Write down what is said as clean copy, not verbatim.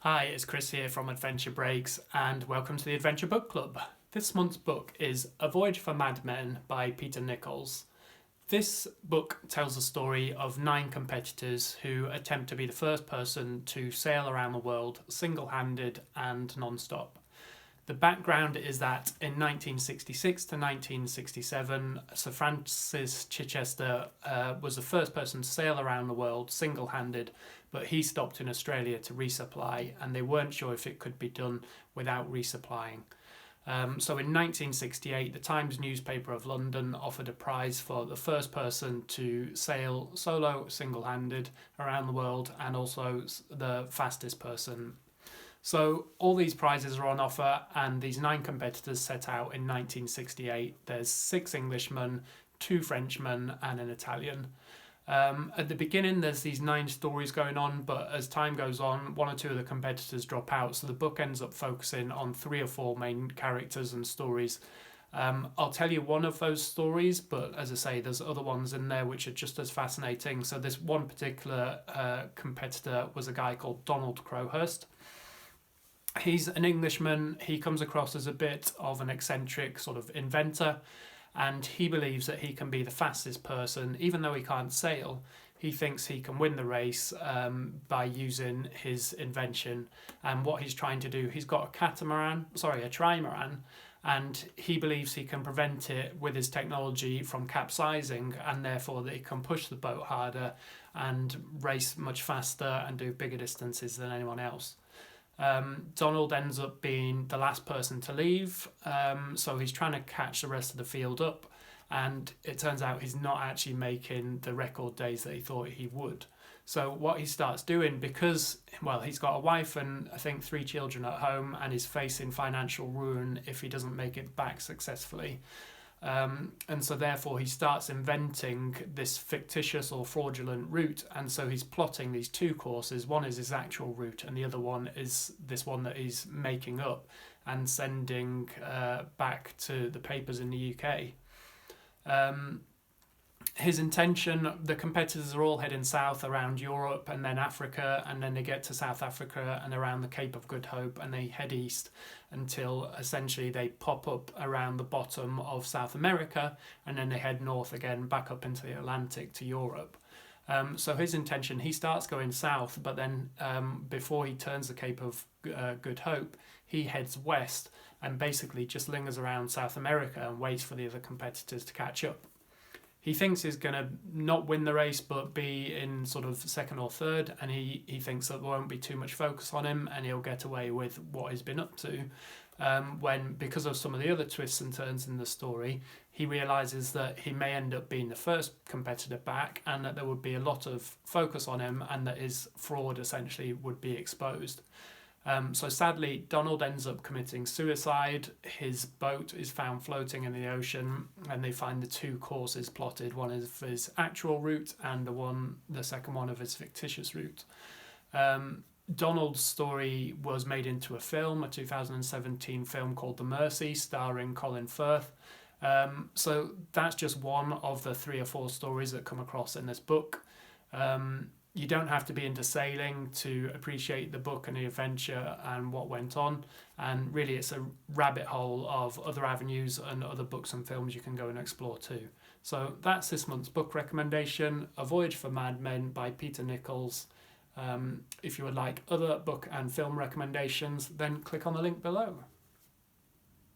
Hi, it's Chris here from Adventure Breaks, and welcome to the Adventure Book Club. This month's book is A Voyage for Madmen by Peter Nichols. This book tells the story of 9 competitors who attempt to be the first person to sail around the world single-handed and non-stop. The background is that in 1966 to 1967, Sir Francis Chichester was the first person to sail around the world single-handed, but he stopped in Australia to resupply, and they weren't sure if it could be done without resupplying. So in 1968, the Times newspaper of London offered a prize for the first person to sail solo, single-handed around the world, and also the fastest person. So all these prizes are on offer, and these 9 competitors set out in 1968. There's 6 Englishmen, 2 Frenchmen, and an Italian. At the beginning, there's these 9 stories going on, but as time goes on, 1 or 2 of the competitors drop out, so the book ends up focusing on 3 or 4 main characters and stories. I'll tell you one of those stories, but as I say, there's other ones in there which are just as fascinating. So this one particular competitor was a guy called Donald Crowhurst. He's an Englishman. He comes across as a bit of an eccentric sort of inventor, and he believes that he can be the fastest person. Even though he can't sail, he thinks he can win the race by using his invention. And what he's trying to do, he's got a trimaran, and he believes he can prevent it with his technology from capsizing, and therefore that he can push the boat harder and race much faster and do bigger distances than anyone else. Donald ends up being the last person to leave, so he's trying to catch the rest of the field up, and it turns out he's not actually making the record days that he thought he would. So what he starts doing, because, well, he's got a wife and I think 3 children at home, and is facing financial ruin if he doesn't make it back successfully. And so therefore he starts inventing this fictitious or fraudulent route, and so he's plotting these 2 courses. One is his actual route, and the other one is this one that he's making up and sending back to the papers in the UK. His intention, the competitors are all heading south around Europe and then Africa, and then they get to South Africa and around the Cape of Good Hope, and they head east until essentially they pop up around the bottom of South America, and then they head north again back up into the Atlantic to Europe. So his intention, he starts going south, but then before he turns the Cape of Good Hope, he heads west and basically just lingers around South America and waits for the other competitors to catch up. He thinks he's going to not win the race but be in sort of 2nd or 3rd, and he thinks that there won't be too much focus on him and he'll get away with what he's been up to. When, because of some of the other twists and turns in the story, he realises that he may end up being the first competitor back, and that there would be a lot of focus on him, and that his fraud essentially would be exposed. So sadly, Donald ends up committing suicide. His boat is found floating in the ocean, and they find the 2 courses plotted. One is of his actual route, and the second one of his fictitious route. Donald's story was made into a film, a 2017 film called The Mercy, starring Colin Firth. So that's just one of the 3 or 4 stories that come across in this book. You don't have to be into sailing to appreciate the book and the adventure and what went on, and really it's a rabbit hole of other avenues and other books and films you can go and explore too. So that's this month's book recommendation, A Voyage for Madmen by Peter Nichols. If you would like other book and film recommendations, then click on the link below.